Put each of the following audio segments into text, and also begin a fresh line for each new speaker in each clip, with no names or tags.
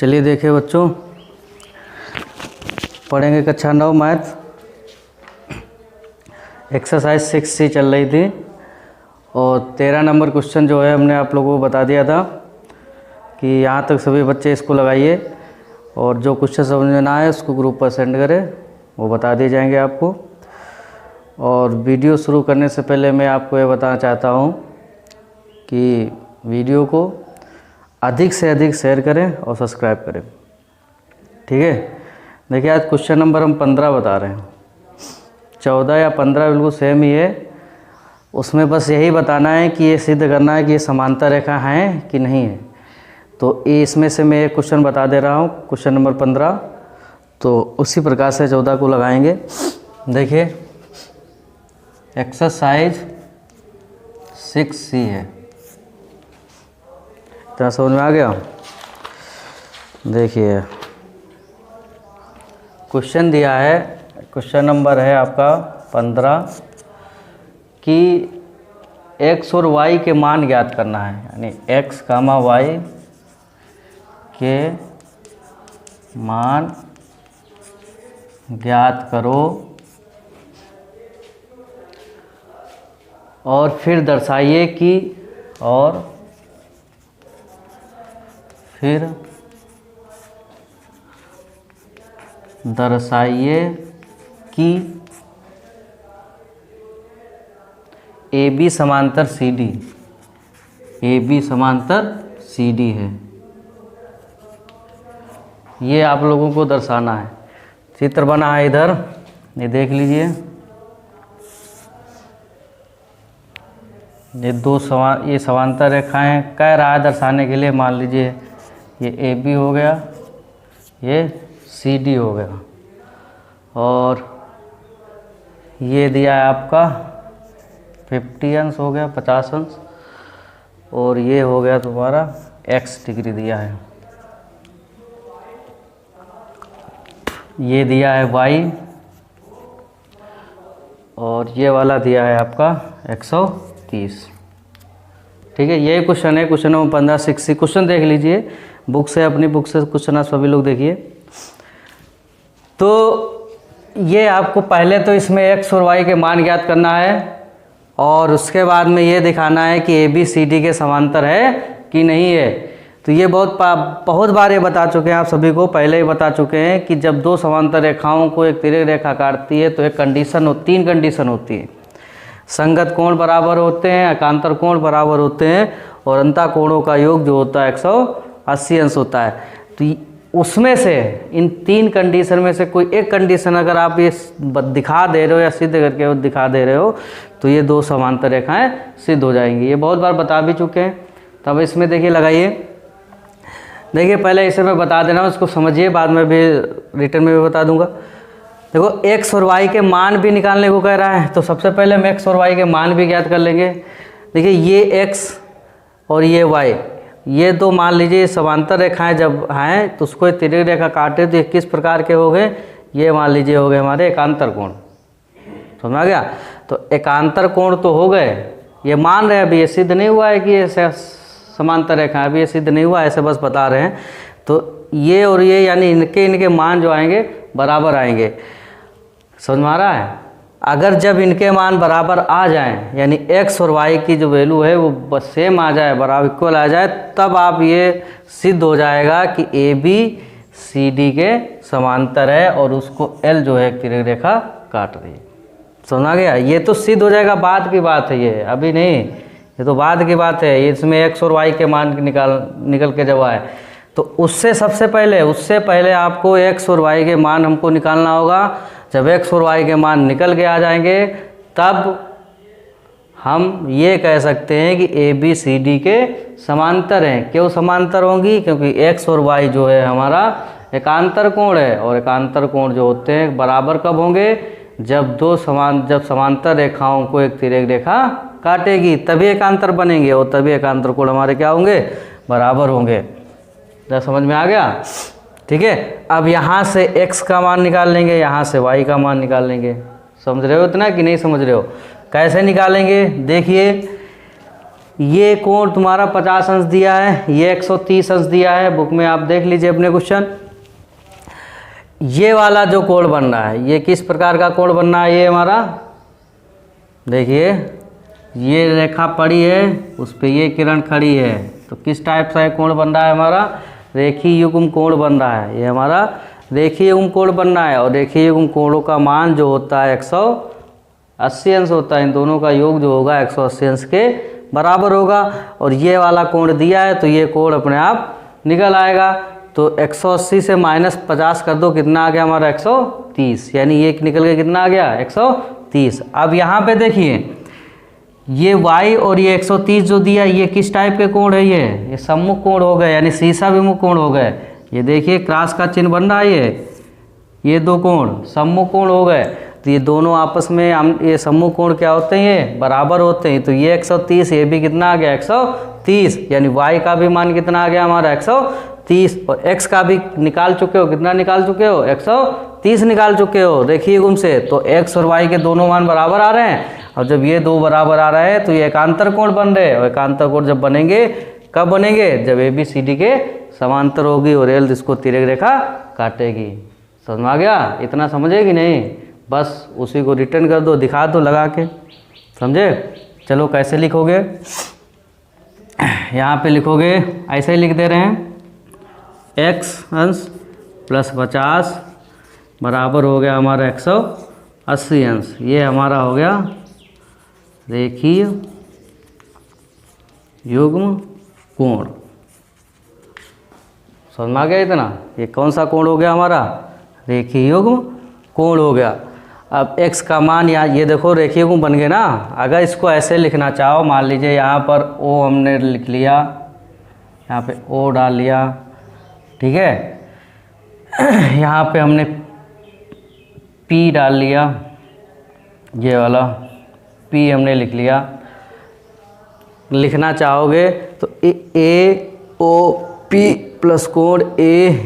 चलिए देखिए बच्चों, पढ़ेंगे कक्षा 9 मैथ। एक्सरसाइज 6C चल रही थी और 13 नंबर क्वेश्चन जो है हमने आप लोगों को बता दिया था कि यहाँ तक सभी बच्चे इसको लगाइए और जो क्वेश्चन समझ में ना आए उसको ग्रुप पर सेंड करें, वो बता दिए जाएंगे आपको। और वीडियो शुरू करने से पहले मैं आपको ये बताना चाहता हूँ कि वीडियो को अधिक से अधिक शेयर करें और सब्सक्राइब करें, ठीक है। देखिए आज क्वेश्चन नंबर हम 15 बता रहे हैं। 14 या 15 बिल्कुल सेम ही है। उसमें बस यही बताना है कि ये सिद्ध करना है कि ये समांतर रेखा हैं कि नहीं है। तो इसमें से मैं एक क्वेश्चन बता दे रहा हूँ, क्वेश्चन नंबर 15। तो उसी प्रकार से 14 को लगाएंगे। देखिए एक्सरसाइज 6C है। इतना समझ में आ गया। देखिए क्वेश्चन दिया है, क्वेश्चन नंबर है आपका 15 कि x और y के मान ज्ञात करना है। यानी x, y के मान ज्ञात करो और फिर दर्शाइए कि AB समांतर CD है। ये आप लोगों को दर्शाना है। चित्र बना है इधर, ये देख लीजिए। ये समांतर रेखाएं कह रहा है दर्शाने के लिए। मान लीजिए ये AB हो गया, ये CD हो गया और ये दिया है आपका 50 अंश हो गया, 50 अंश, और ये हो गया तुम्हारा x डिग्री दिया है। ये दिया है y और ये वाला दिया है आपका 130। ठीक है, ये क्वेश्चन है। Question number 15 6C। क्वेश्चन देख लीजिए बुक से, अपनी बुक से क्वेश्चन आप सभी लोग देखिए। तो ये आपको पहले तो इसमें x और y के मान ज्ञात करना है और उसके बाद में ये दिखाना है कि ABCD के समांतर है कि नहीं है। तो ये बहुत बार ये बता चुके हैं आप सभी को, पहले ही बता चुके हैं कि जब दो समांतर रेखाओं को एक तिर्यक रेखा काटती है तो एक कंडीशन, 3 कंडीशन होती है। संगत कोण बराबर होते हैं, एकांतर कोण बराबर होते हैं और अंतः कोणों का योग जो होता है 180 अंश होता है। तो उसमें से इन 3 कंडीशन में से कोई एक कंडीशन अगर आप ये दिखा दे रहे हो या सिद्ध करके दिखा दे रहे हो तो ये 2 समांतर रेखाएं सिद्ध हो जाएंगी। ये बहुत बार बता भी चुके हैं। तब इसमें देखिए लगाइए। देखिए पहले इसे मैं बता दे रहा हूँ, इसको समझिए, बाद में भी रिटर्न में भी बता दूंगा। देखो x और y के मान भी निकालने को कह रहा है, तो सबसे पहले हम x और y के मान भी ज्ञात कर लेंगे। देखिए ये x और ये y, ये 2 मान लीजिए समांतर रेखाएं जब हैं तो उसको तिर्यक रेखा काटे तो ये किस प्रकार के हो गए, ये मान लीजिए हो गए हमारे एकांतर कोण। समझ आ गया। तो एकांतर कोण तो हो गए, ये मान रहे, अभी ये सिद्ध नहीं हुआ है कि ये समांतर रेखा, अभी ये सिद्ध नहीं हुआ, ऐसे बस बता रहे हैं। तो ये और ये यानी इनके मान जो आएंगे बराबर आएंगे। समझ में आ रहा है। अगर जब इनके मान बराबर आ जाएं, यानी x और y की जो वैल्यू है वो बस सेम आ जाए, बराबर इक्वल आ जाए, तब आप ये सिद्ध हो जाएगा कि ABCD के समांतर है और उसको L जो है एक तिर्यक रेखा काट रही है। समझ गया। ये तो सिद्ध हो जाएगा, बाद की बात है, ये अभी नहीं, ये तो बाद की बात है। इसमें x और y के मान निकल के जब आए तो उससे पहले आपको x और y के मान हमको निकालना होगा। जब x और y के मान निकल के आ जाएंगे तब हम ये कह सकते हैं कि ABCD के समांतर हैं। क्यों समांतर होंगी? क्योंकि x और y जो है हमारा एकांतर कोण है और एकांतर कोण जो होते हैं बराबर कब होंगे? जब जब समांतर रेखाओं को एक तिर्यक रेखा काटेगी तभी एकांतर बनेंगे और तभी एकांतर कोण हमारे क्या होंगे? बराबर होंगे। जब समझ में आ गया? ठीक है। अब यहाँ से x का मान निकाल लेंगे, यहाँ से y का मान निकाल लेंगे। समझ रहे हो इतना कि नहीं समझ रहे हो? कैसे निकालेंगे? देखिए ये कोण तुम्हारा 50 अंश दिया है, ये 130 अंश दिया है, बुक में आप देख लीजिए अपने क्वेश्चन। ये वाला जो कोण बन रहा है ये किस प्रकार का कोण बन रहा है, ये हमारा देखिए ये रेखा पड़ी है उस पर ये किरण खड़ी है, तो किस टाइप का कोण बन रहा है हमारा, रेखीय युग्म कोण बन रहा है। ये हमारा रेखीय युग्म कोण बन रहा है और रेखीय युग्म कोणों का मान जो होता है 180 अंश होता है। इन दोनों का योग जो होगा 180 अंश के बराबर होगा। और ये वाला कोण दिया है तो ये कोण अपने आप निकल आएगा। तो 180 से -50 कर दो, कितना आ गया हमारा 130, यानी ये निकल के कितना आ गया 130। अब यहाँ पे देखिए ये y और ये 130 जो दिया ये किस टाइप के कोण है, ये सम्मुख कोण हो गए, यानी शीर्षा विमुख कोण हो गए। ये देखिए क्रॉस का चिन्ह बन रहा है, ये दो कोण सम्मुख कोण हो गए। तो ये दोनों आपस में हम ये सम्मुख कोण क्या होते हैं, ये बराबर होते हैं। तो ये 130, ये भी कितना आ गया 130, यानी y का भी मान कितना आ गया हमारा 130 और x का भी निकाल चुके हो, कितना निकाल चुके हो 130 निकाल चुके हो रेखीय युग्म से। तो x और y के दोनों मान बराबर आ रहे हैं और जब ये दो बराबर आ रहे हैं तो ये एकांतर कोण बन रहे हैं। और एकांतर कोण जब बनेंगे कब बनेंगे, जब ABCD के समांतर होगी और एल इसको तिर्यक रेखा काटेगी। समझ में आ गया, इतना समझेगी नहीं, बस उसी को रिटर्न कर दो, दिखा दो लगा के, समझे। चलो कैसे लिखोगे, यहाँ पे लिखोगे ऐसे ही लिख दे रहे हैं, x अंश प्लस 50 बराबर हो गया हमारा 180 अंश। ये हमारा हो गया रेखीय युग्म कोण। समझ में आ गया इतना, ये कौन सा कोण हो गया हमारा, रेखीय युग्म कोण हो गया। अब x का मान ये देखो रेखीय युग्म बन गए ना। अगर इसको ऐसे लिखना चाहो, मान लीजिए यहाँ पर O हमने लिख लिया, यहाँ पे O डाल लिया, ठीक है, यहाँ पे हमने P डाल लिया, ये वाला P हमने लिख लिया। लिखना चाहोगे तो AOP प्लस कोण AOL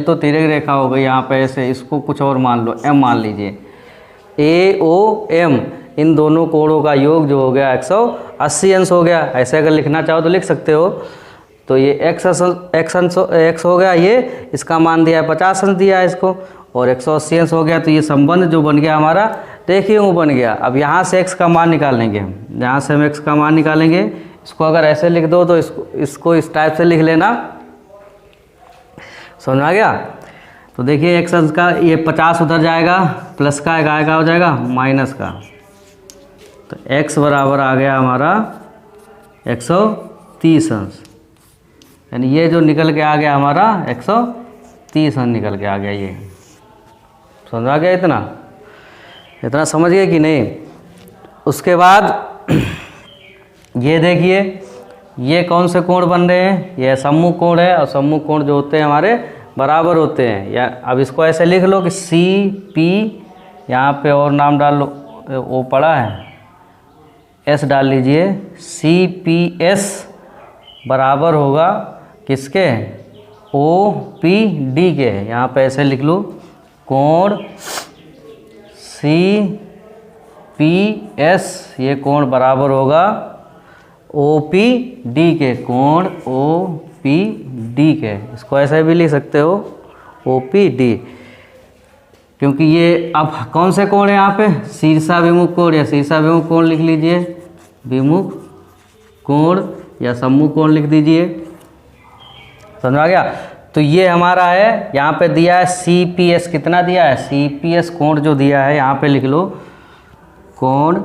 तो तिर्यक रेखा हो गई यहाँ पे ऐसे, इसको कुछ और मान लो, M मान लीजिए, AOM इन दोनों कोणों का योग जो हो गया 180 अंश हो गया। ऐसे अगर लिखना चाहो तो लिख सकते हो। तो ये x हो गया, ये इसका मान दिया है 50 अंश दिया है इसको, और 180 अंश हो गया। तो ये संबंध जो बन गया हमारा रेखीय युग्म बन गया। अब यहाँ से x का मान निकालेंगे, यहाँ से हम x का मान निकालेंगे। इसको अगर ऐसे लिख दो तो इसको इस टाइप से लिख लेना। समझ आ गया। तो देखिए x अंश का ये 50 उधर जाएगा, प्लस का एक आएगा हो जाएगा माइनस का, तो x बराबर आ गया हमारा 130 अंश, यानी ये जो निकल के आ गया हमारा 130 अंश निकल के आ गया। ये समझ आ गया, इतना समझ गए कि नहीं। उसके बाद ये देखिए ये कौन से कोण बन रहे हैं, ये सम्मुख कोण है, और सम्मुख कोण जो होते हैं हमारे बराबर होते हैं। या अब इसको ऐसे लिख लो कि CP, यहाँ पे और नाम डाल लो, वो पड़ा है S डाल लीजिए, CPS बराबर होगा किसके, OPD के। यहाँ पे ऐसे लिख लो कोण CPS, ये कोण बराबर होगा OPD के, कोण OPD के। इसको ऐसे भी लिख सकते हो OPD, क्योंकि ये अब कौन से कोण है यहाँ पे, शीर्षा विमुख कोण या शीर्षा विमुख कोण लिख लीजिए, विमुख कोण या सम्मुख कोण लिख दीजिए। समझ आ गया। तो ये हमारा है, यहाँ पे दिया है CPS, कितना दिया है CPS कोण जो दिया है यहाँ पे लिख लो, कोण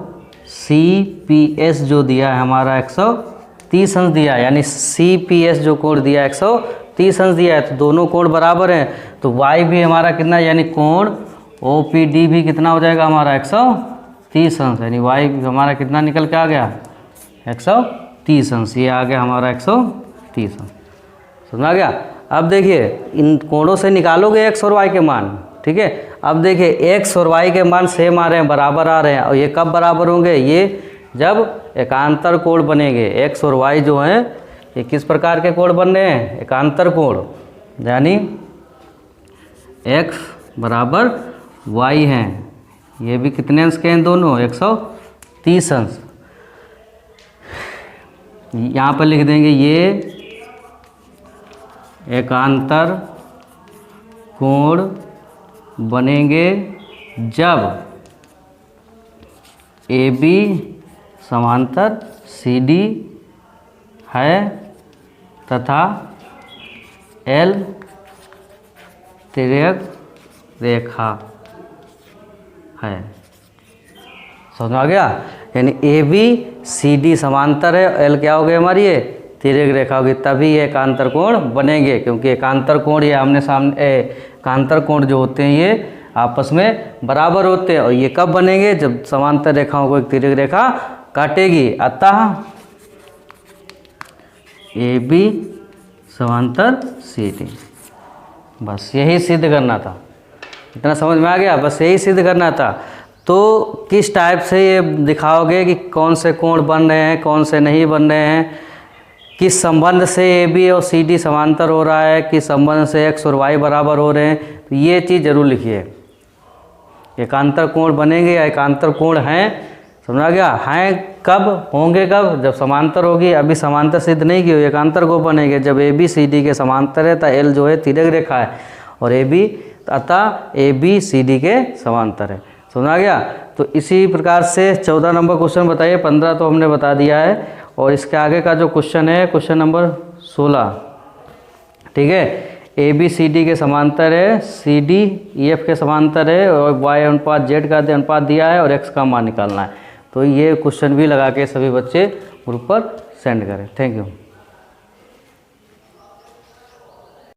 CPS जो दिया है हमारा 130 अंश दिया है, यानी CPS जो कोण दिया है 130 अंश दिया है। तो दोनों कोण बराबर हैं, तो y भी हमारा कितना, यानी कोण OPD भी कितना हो जाएगा हमारा 130 अंश, यानी y भी हमारा कितना निकल के आ गया 130 अंश। ये आ गया हमारा 130 अंश। समझ आ गया। अब देखिए इन कोणों से निकालोगे x और y के मान, ठीक है। अब देखिए x और y के मान सेम आ रहे हैं, बराबर आ रहे हैं, और ये कब बराबर होंगे, ये जब एकांतर कोण बनेंगे। x और y जो हैं ये किस प्रकार के कोण बन रहे हैं, एकांतर कोण, यानी x बराबर y हैं। ये भी कितने अंश के हैं दोनों, 130 30 अंश। यहाँ पर लिख देंगे ये एकांतर कोण बनेंगे जब AB समांतर CD है तथा L तिर्यक रेखा है। समझ में आ गया? यानी AB CD समांतर है, L क्या हो गई हमारी, ये तिर्यक रेखा होगी, तभी ये एकांतर कोण बनेंगे। क्योंकि एकांतर कोण ये आमने सामने एकांतर कोण जो होते हैं ये आपस में बराबर होते हैं। और ये कब बनेंगे? जब समांतर रेखाओं को एक तिर्यक रेखा काटेगी। अतः AB समांतर CD, बस यही सिद्ध करना था। इतना समझ में आ गया? बस यही सिद्ध करना था। तो किस टाइप से ये दिखाओगे कि कौन से कोण बन रहे हैं, कौन से नहीं बन रहे हैं, किस संबंध से AB और CD समांतर हो रहा है, किस संबंध से X और Y बराबर हो रहे हैं, तो ये चीज़ जरूर लिखिए। एकांतर कोण बनेंगे या एकांतर कोण हैं, समझा गया? हैं कब, होंगे कब? जब समांतर होगी। अभी समांतर सिद्ध नहीं की, एकांतर को बनेंगे जब AB CD के समांतर है, तो L जो है तिर्यक रेखा है और AB अतः AB CD के समांतर है। समझा गया? तो इसी प्रकार से 14 नंबर क्वेश्चन बताइए। 15 तो हमने बता दिया है, और इसके आगे का जो क्वेश्चन है क्वेश्चन नंबर 16, ठीक है। AB CD के समांतर है, CD EF के समांतर है, और Y अनुपात Z का अनुपात दिया है और X का मान निकालना है। तो ये क्वेश्चन भी लगा के सभी बच्चे ग्रुप पर सेंड करें। Thank you.